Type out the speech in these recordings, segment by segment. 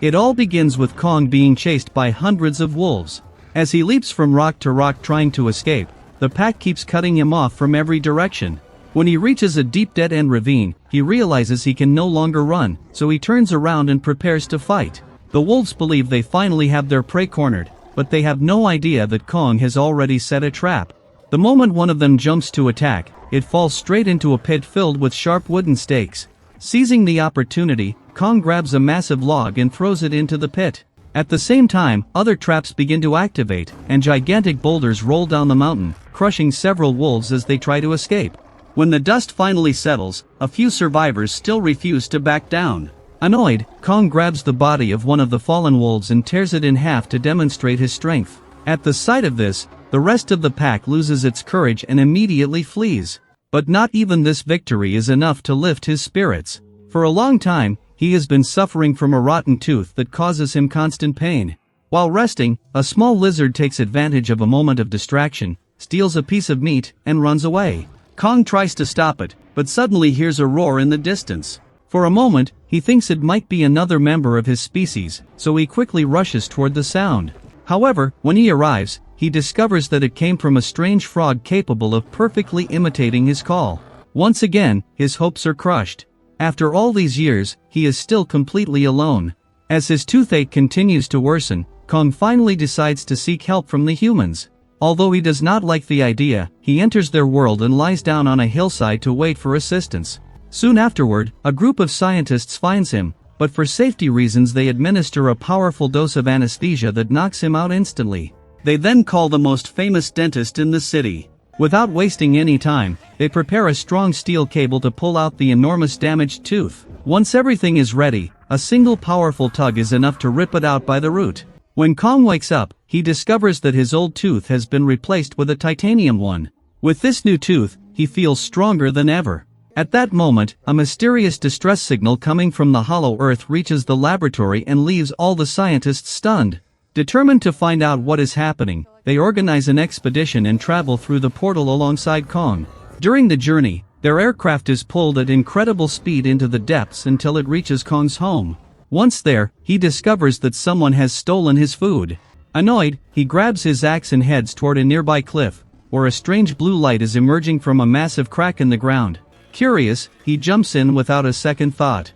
It all begins with Kong being chased by hundreds of wolves. As he leaps from rock to rock trying to escape, the pack keeps cutting him off from every direction. When he reaches a deep dead-end ravine, he realizes he can no longer run, so he turns around and prepares to fight. The wolves believe they finally have their prey cornered, but they have no idea that Kong has already set a trap. The moment one of them jumps to attack, it falls straight into a pit filled with sharp wooden stakes. Seizing the opportunity, Kong grabs a massive log and throws it into the pit. At the same time, other traps begin to activate, and gigantic boulders roll down the mountain, crushing several wolves as they try to escape. When the dust finally settles, a few survivors still refuse to back down. Annoyed, Kong grabs the body of one of the fallen wolves and tears it in half to demonstrate his strength. At the sight of this, the rest of the pack loses its courage and immediately flees. But not even this victory is enough to lift his spirits. For a long time, he has been suffering from a rotten tooth that causes him constant pain. While resting, a small lizard takes advantage of a moment of distraction, steals a piece of meat, and runs away. Kong tries to stop it, but suddenly hears a roar in the distance. For a moment, he thinks it might be another member of his species, so he quickly rushes toward the sound. However, when he arrives, he discovers that it came from a strange frog capable of perfectly imitating his call. Once again, his hopes are crushed. After all these years, he is still completely alone. As his toothache continues to worsen, Kong finally decides to seek help from the humans. Although he does not like the idea, he enters their world and lies down on a hillside to wait for assistance. Soon afterward, a group of scientists finds him, but for safety reasons they administer a powerful dose of anesthesia that knocks him out instantly. They then call the most famous dentist in the city. Without wasting any time, they prepare a strong steel cable to pull out the enormous damaged tooth. Once everything is ready, a single powerful tug is enough to rip it out by the root. When Kong wakes up, he discovers that his old tooth has been replaced with a titanium one. With this new tooth, he feels stronger than ever. At that moment, a mysterious distress signal coming from the hollow earth reaches the laboratory and leaves all the scientists stunned. Determined to find out what is happening, they organize an expedition and travel through the portal alongside Kong. During the journey, their aircraft is pulled at incredible speed into the depths until it reaches Kong's home. Once there, he discovers that someone has stolen his food. Annoyed, he grabs his axe and heads toward a nearby cliff, where a strange blue light is emerging from a massive crack in the ground. Curious, he jumps in without a second thought.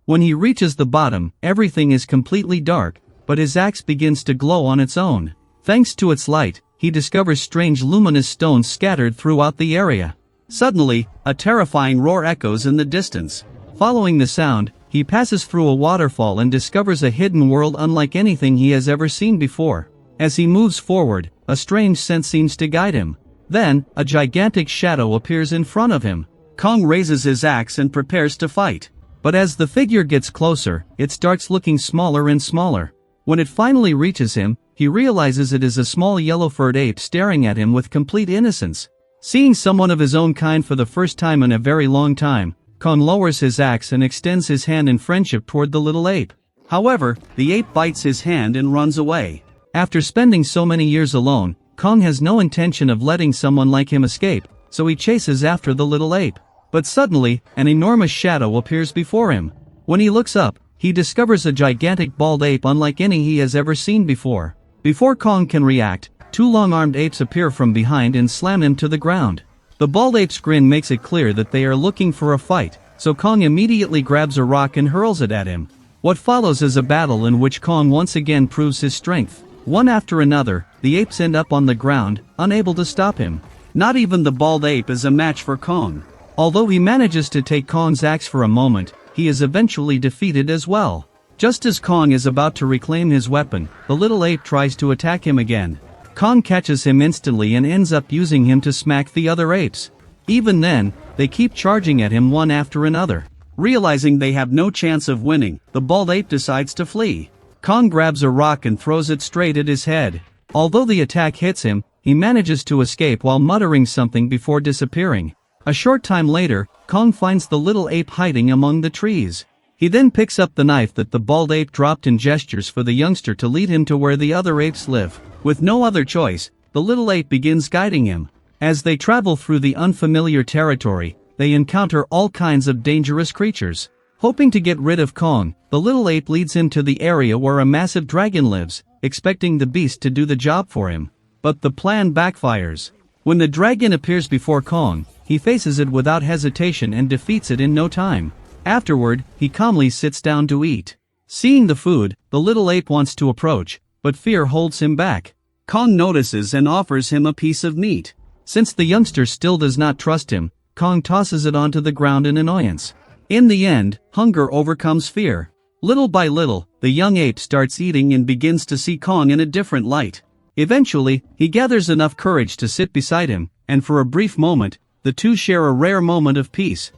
When he reaches the bottom, everything is completely dark, but his axe begins to glow on its own. Thanks to its light, he discovers strange luminous stones scattered throughout the area. Suddenly, a terrifying roar echoes in the distance. Following the sound, he passes through a waterfall and discovers a hidden world unlike anything he has ever seen before. As he moves forward, a strange sense seems to guide him. Then, a gigantic shadow appears in front of him. Kong raises his axe and prepares to fight. But as the figure gets closer, it starts looking smaller and smaller. When it finally reaches him, he realizes it is a small yellow-furred ape staring at him with complete innocence. Seeing someone of his own kind for the first time in a very long time, Kong lowers his axe and extends his hand in friendship toward the little ape. However, the ape bites his hand and runs away. After spending so many years alone, Kong has no intention of letting someone like him escape, so he chases after the little ape. But suddenly, an enormous shadow appears before him. When he looks up, he discovers a gigantic bald ape unlike any he has ever seen before. Before Kong can react, two long-armed apes appear from behind and slam him to the ground. The bald ape's grin makes it clear that they are looking for a fight, so Kong immediately grabs a rock and hurls it at him. What follows is a battle in which Kong once again proves his strength. One after another, the apes end up on the ground, unable to stop him. Not even the bald ape is a match for Kong. Although he manages to take Kong's axe for a moment, he is eventually defeated as well. Just as Kong is about to reclaim his weapon, the little ape tries to attack him again. Kong catches him instantly and ends up using him to smack the other apes. Even then, they keep charging at him one after another. Realizing they have no chance of winning, the bald ape decides to flee. Kong grabs a rock and throws it straight at his head. Although the attack hits him, he manages to escape while muttering something before disappearing. A short time later, Kong finds the little ape hiding among the trees. He then picks up the knife that the bald ape dropped and gestures for the youngster to lead him to where the other apes live. With no other choice, the little ape begins guiding him. As they travel through the unfamiliar territory, they encounter all kinds of dangerous creatures. Hoping to get rid of Kong, the little ape leads him to the area where a massive dragon lives, expecting the beast to do the job for him. But the plan backfires. When the dragon appears before Kong, he faces it without hesitation and defeats it in no time. Afterward, he calmly sits down to eat. Seeing the food, the little ape wants to approach, but fear holds him back. Kong notices and offers him a piece of meat. Since the youngster still does not trust him, Kong tosses it onto the ground in annoyance. In the end, hunger overcomes fear. Little by little, the young ape starts eating and begins to see Kong in a different light. Eventually, he gathers enough courage to sit beside him, and for a brief moment, the two share a rare moment of peace.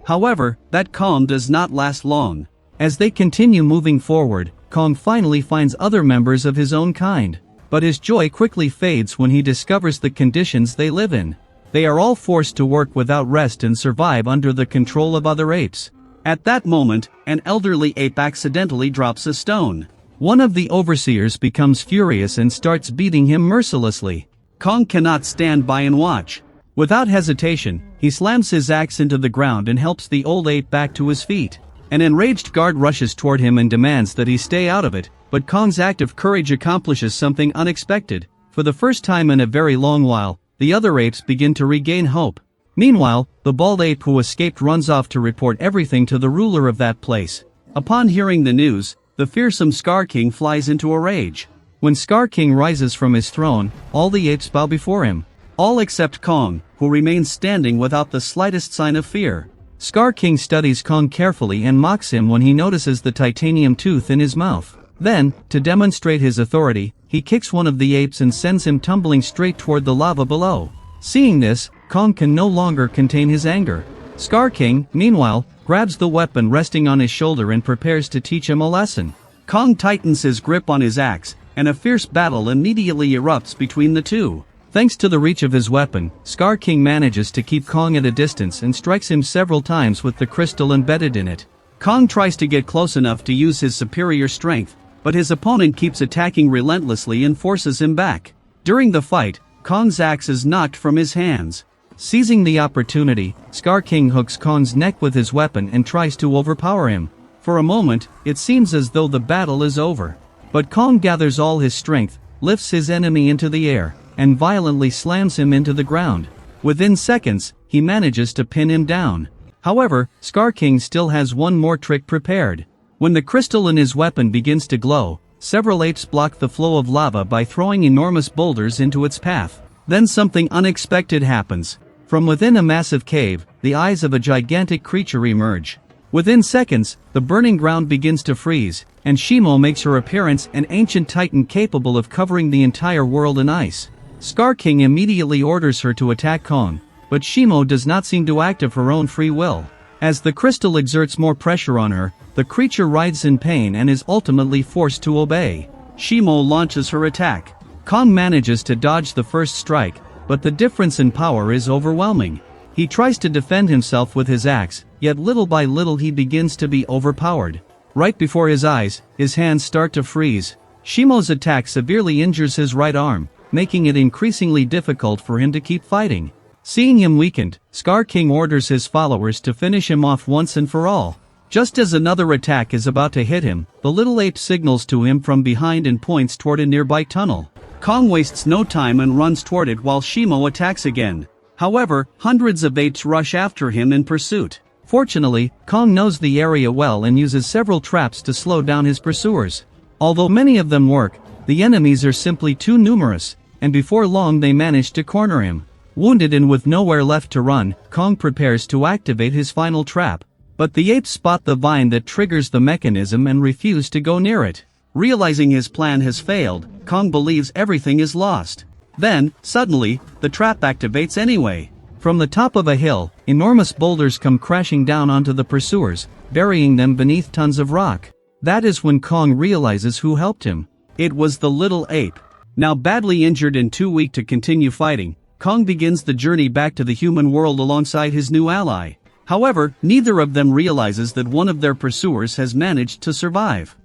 However, that calm does not last long. As they continue moving forward, Kong finally finds other members of his own kind. But his joy quickly fades when he discovers the conditions they live in. They are all forced to work without rest and survive under the control of other apes. At that moment, an elderly ape accidentally drops a stone. One of the overseers becomes furious and starts beating him mercilessly. Kong cannot stand by and watch. Without hesitation, he slams his axe into the ground and helps the old ape back to his feet. An enraged guard rushes toward him and demands that he stay out of it, but Kong's act of courage accomplishes something unexpected. For the first time in a very long while, the other apes begin to regain hope. Meanwhile, the bald ape who escaped runs off to report everything to the ruler of that place. Upon hearing the news, the fearsome Scar King flies into a rage. When Scar King rises from his throne, all the apes bow before him. All except Kong, who remains standing without the slightest sign of fear. Scar King studies Kong carefully and mocks him when he notices the titanium tooth in his mouth. Then, to demonstrate his authority, he kicks one of the apes and sends him tumbling straight toward the lava below. Seeing this, Kong can no longer contain his anger. Scar King, meanwhile, grabs the weapon resting on his shoulder and prepares to teach him a lesson. Kong tightens his grip on his axe, and a fierce battle immediately erupts between the two. Thanks to the reach of his weapon, Scar King manages to keep Kong at a distance and strikes him several times with the crystal embedded in it. Kong tries to get close enough to use his superior strength, but his opponent keeps attacking relentlessly and forces him back. During the fight, Kong's axe is knocked from his hands. Seizing the opportunity, Scar King hooks Kong's neck with his weapon and tries to overpower him. For a moment, it seems as though the battle is over. But Kong gathers all his strength, lifts his enemy into the air, and violently slams him into the ground. Within seconds, he manages to pin him down. However, Scar King still has one more trick prepared. When the crystal in his weapon begins to glow, several apes block the flow of lava by throwing enormous boulders into its path. Then something unexpected happens. From within a massive cave, the eyes of a gigantic creature emerge. Within seconds, the burning ground begins to freeze, and Shimo makes her appearance, an ancient titan capable of covering the entire world in ice. Scar King immediately orders her to attack Kong, but Shimo does not seem to act of her own free will. As the crystal exerts more pressure on her, the creature writhes in pain and is ultimately forced to obey. Shimo launches her attack. Kong manages to dodge the first strike, but the difference in power is overwhelming. He tries to defend himself with his axe, yet little by little he begins to be overpowered. Right before his eyes, his hands start to freeze. Shimo's attack severely injures his right arm, making it increasingly difficult for him to keep fighting. Seeing him weakened, Scar King orders his followers to finish him off once and for all. Just as another attack is about to hit him, the little ape signals to him from behind and points toward a nearby tunnel. Kong wastes no time and runs toward it while Shimo attacks again. However, hundreds of apes rush after him in pursuit. Fortunately, Kong knows the area well and uses several traps to slow down his pursuers. Although many of them work, the enemies are simply too numerous, and before long they manage to corner him. Wounded and with nowhere left to run, Kong prepares to activate his final trap. But the apes spot the vine that triggers the mechanism and refuse to go near it. Realizing his plan has failed, Kong believes everything is lost. Then, suddenly, the trap activates anyway. From the top of a hill, enormous boulders come crashing down onto the pursuers, burying them beneath tons of rock. That is when Kong realizes who helped him. It was the little ape. Now badly injured and too weak to continue fighting, Kong begins the journey back to the human world alongside his new ally. However, neither of them realizes that one of their pursuers has managed to survive.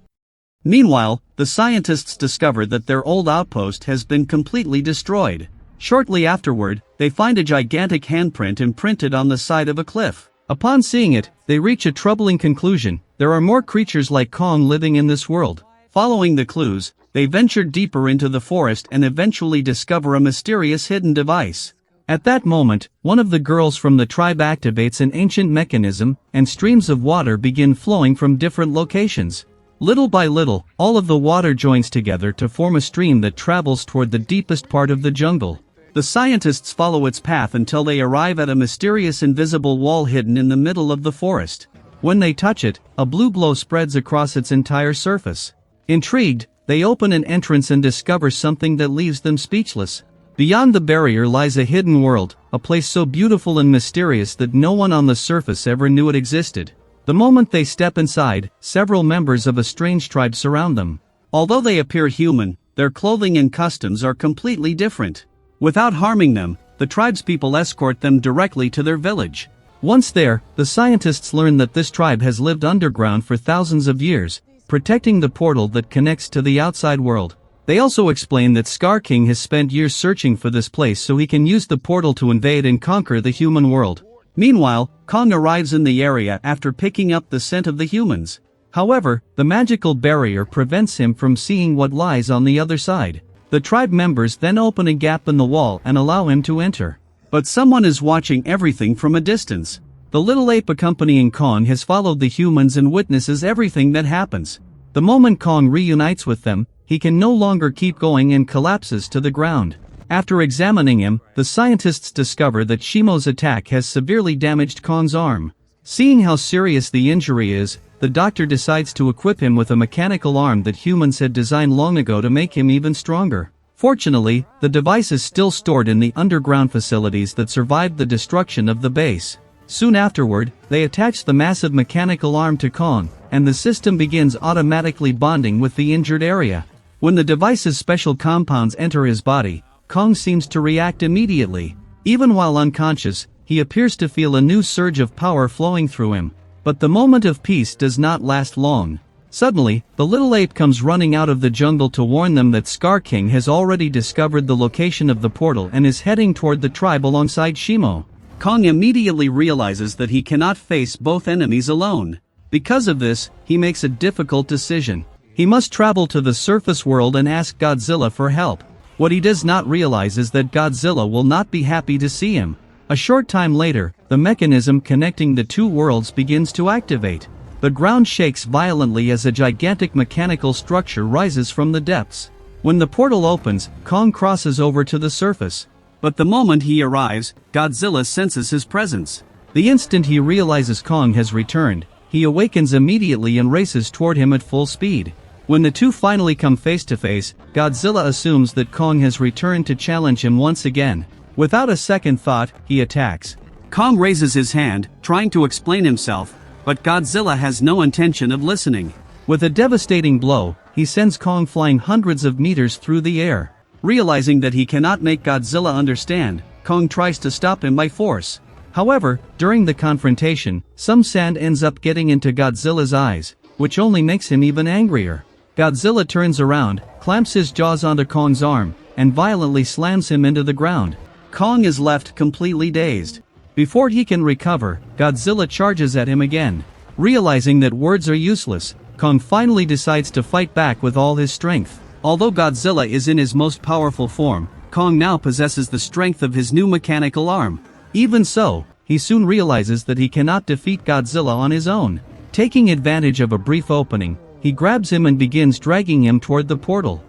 Meanwhile, the scientists discover that their old outpost has been completely destroyed. Shortly afterward, they find a gigantic handprint imprinted on the side of a cliff. Upon seeing it, they reach a troubling conclusion: there are more creatures like Kong living in this world. Following the clues, they venture deeper into the forest and eventually discover a mysterious hidden device. At that moment, one of the girls from the tribe activates an ancient mechanism, and streams of water begin flowing from different locations. Little by little, all of the water joins together to form a stream that travels toward the deepest part of the jungle. The scientists follow its path until they arrive at a mysterious invisible wall hidden in the middle of the forest. When they touch it, a blue glow spreads across its entire surface. Intrigued, they open an entrance and discover something that leaves them speechless. Beyond the barrier lies a hidden world, a place so beautiful and mysterious that no one on the surface ever knew it existed. The moment they step inside, several members of a strange tribe surround them. Although they appear human, their clothing and customs are completely different. Without harming them, the tribespeople escort them directly to their village. Once there, the scientists learn that this tribe has lived underground for thousands of years, protecting the portal that connects to the outside world. They also explain that Scar King has spent years searching for this place so he can use the portal to invade and conquer the human world. Meanwhile, Kong arrives in the area after picking up the scent of the humans. However, the magical barrier prevents him from seeing what lies on the other side. The tribe members then open a gap in the wall and allow him to enter. But someone is watching everything from a distance. The little ape accompanying Kong has followed the humans and witnesses everything that happens. The moment Kong reunites with them, he can no longer keep going and collapses to the ground. After examining him, the scientists discover that Shimo's attack has severely damaged Kong's arm. Seeing how serious the injury is, the doctor decides to equip him with a mechanical arm that humans had designed long ago to make him even stronger. Fortunately, the device is still stored in the underground facilities that survived the destruction of the base. Soon afterward, they attach the massive mechanical arm to Kong, and the system begins automatically bonding with the injured area. When the device's special compounds enter his body, Kong seems to react immediately. Even while unconscious, he appears to feel a new surge of power flowing through him. But the moment of peace does not last long. Suddenly, the little ape comes running out of the jungle to warn them that Scar King has already discovered the location of the portal and is heading toward the tribe alongside Shimo. Kong immediately realizes that he cannot face both enemies alone. Because of this, he makes a difficult decision. He must travel to the surface world and ask Godzilla for help. What he does not realize is that Godzilla will not be happy to see him. A short time later, the mechanism connecting the two worlds begins to activate. The ground shakes violently as a gigantic mechanical structure rises from the depths. When the portal opens, Kong crosses over to the surface. But the moment he arrives, Godzilla senses his presence. The instant he realizes Kong has returned, he awakens immediately and races toward him at full speed. When the two finally come face to face, Godzilla assumes that Kong has returned to challenge him once again. Without a second thought, he attacks. Kong raises his hand, trying to explain himself, but Godzilla has no intention of listening. With a devastating blow, he sends Kong flying hundreds of meters through the air. Realizing that he cannot make Godzilla understand, Kong tries to stop him by force. However, during the confrontation, some sand ends up getting into Godzilla's eyes, which only makes him even angrier. Godzilla turns around, clamps his jaws onto Kong's arm, and violently slams him into the ground. Kong is left completely dazed. Before he can recover, Godzilla charges at him again. Realizing that words are useless, Kong finally decides to fight back with all his strength. Although Godzilla is in his most powerful form, Kong now possesses the strength of his new mechanical arm. Even so, he soon realizes that he cannot defeat Godzilla on his own. Taking advantage of a brief opening, he grabs him and begins dragging him toward the portal.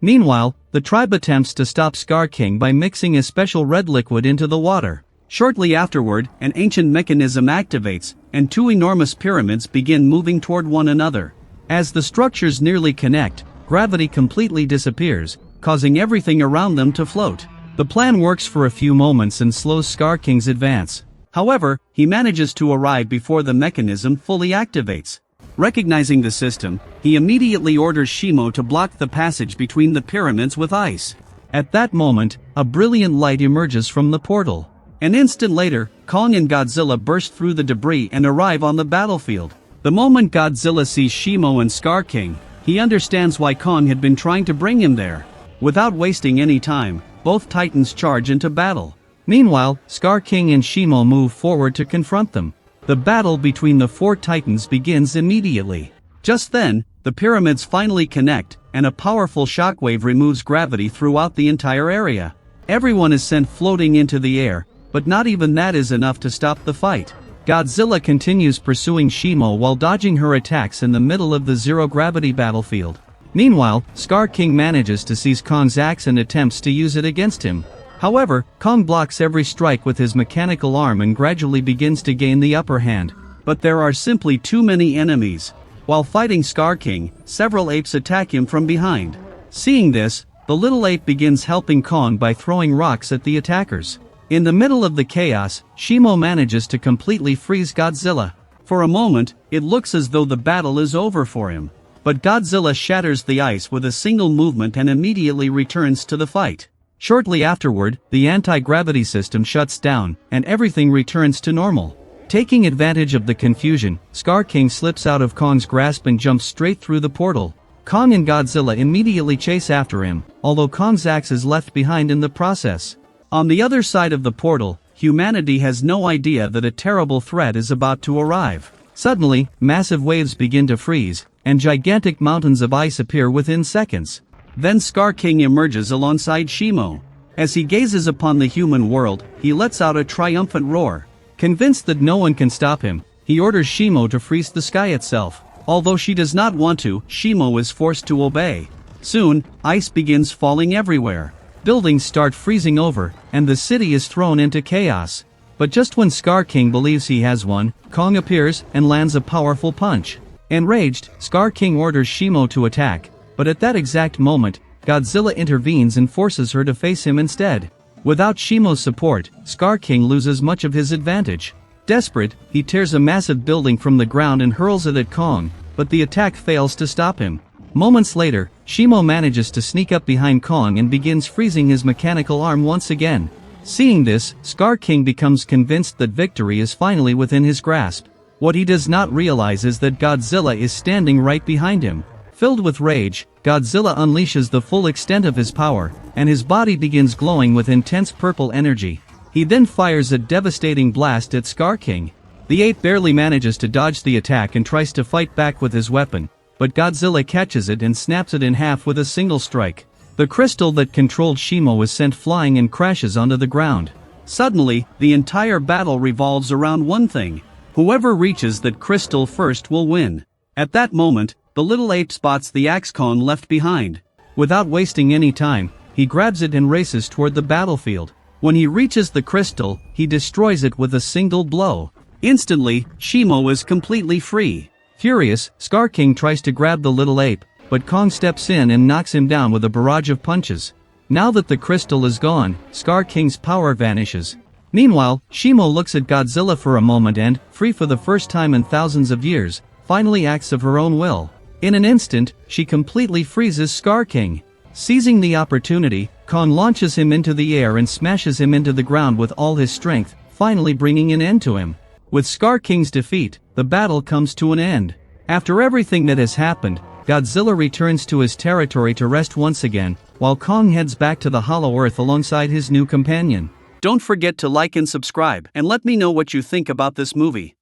Meanwhile, the tribe attempts to stop Scar King by mixing a special red liquid into the water. Shortly afterward, an ancient mechanism activates, and two enormous pyramids begin moving toward one another. As the structures nearly connect, gravity completely disappears, causing everything around them to float. The plan works for a few moments and slows Scar King's advance. However, he manages to arrive before the mechanism fully activates. Recognizing the system, he immediately orders Shimo to block the passage between the pyramids with ice. At that moment, a brilliant light emerges from the portal. An instant later, Kong and Godzilla burst through the debris and arrive on the battlefield. The moment Godzilla sees Shimo and Scar King, he understands why Kong had been trying to bring him there. Without wasting any time, both titans charge into battle. Meanwhile, Scar King and Shimo move forward to confront them. The battle between the four titans begins immediately. Just then, the pyramids finally connect, and a powerful shockwave removes gravity throughout the entire area. Everyone is sent floating into the air, but not even that is enough to stop the fight. Godzilla continues pursuing Shimo while dodging her attacks in the middle of the zero-gravity battlefield. Meanwhile, Scar King manages to seize Kong's axe and attempts to use it against him. However, Kong blocks every strike with his mechanical arm and gradually begins to gain the upper hand. But there are simply too many enemies. While fighting Scar King, several apes attack him from behind. Seeing this, the little ape begins helping Kong by throwing rocks at the attackers. In the middle of the chaos, Shimo manages to completely freeze Godzilla. For a moment, it looks as though the battle is over for him. But Godzilla shatters the ice with a single movement and immediately returns to the fight. Shortly afterward, the anti-gravity system shuts down, and everything returns to normal. Taking advantage of the confusion, Scar King slips out of Kong's grasp and jumps straight through the portal. Kong and Godzilla immediately chase after him, although Kong's axe is left behind in the process. On the other side of the portal, humanity has no idea that a terrible threat is about to arrive. Suddenly, massive waves begin to freeze, and gigantic mountains of ice appear within seconds. Then Scar King emerges alongside Shimo. As he gazes upon the human world, he lets out a triumphant roar. Convinced that no one can stop him, he orders Shimo to freeze the sky itself. Although she does not want to, Shimo is forced to obey. Soon, ice begins falling everywhere. Buildings start freezing over, and the city is thrown into chaos. But just when Scar King believes he has won, Kong appears and lands a powerful punch. Enraged, Scar King orders Shimo to attack, but at that exact moment, Godzilla intervenes and forces her to face him instead. Without Shimo's support, Scar King loses much of his advantage. Desperate, he tears a massive building from the ground and hurls it at Kong, but the attack fails to stop him. Moments later, Shimo manages to sneak up behind Kong and begins freezing his mechanical arm once again. Seeing this, Scar King becomes convinced that victory is finally within his grasp. What he does not realize is that Godzilla is standing right behind him. Filled with rage, Godzilla unleashes the full extent of his power, and his body begins glowing with intense purple energy. He then fires a devastating blast at Scar King. The ape barely manages to dodge the attack and tries to fight back with his weapon, but Godzilla catches it and snaps it in half with a single strike. The crystal that controlled Shimo is sent flying and crashes onto the ground. Suddenly, the entire battle revolves around one thing. Whoever reaches that crystal first will win. At that moment, the little ape spots the axe Kong left behind. Without wasting any time, he grabs it and races toward the battlefield. When he reaches the crystal, he destroys it with a single blow. Instantly, Shimo is completely free. Furious, Scar King tries to grab the little ape, but Kong steps in and knocks him down with a barrage of punches. Now that the crystal is gone, Scar King's power vanishes. Meanwhile, Shimo looks at Godzilla for a moment and, free for the first time in thousands of years, finally acts of her own will. In an instant, she completely freezes Scar King. Seizing the opportunity, Kong launches him into the air and smashes him into the ground with all his strength, finally bringing an end to him. With Scar King's defeat, the battle comes to an end. After everything that has happened, Godzilla returns to his territory to rest once again, while Kong heads back to the Hollow Earth alongside his new companion. Don't forget to like and subscribe, and let me know what you think about this movie.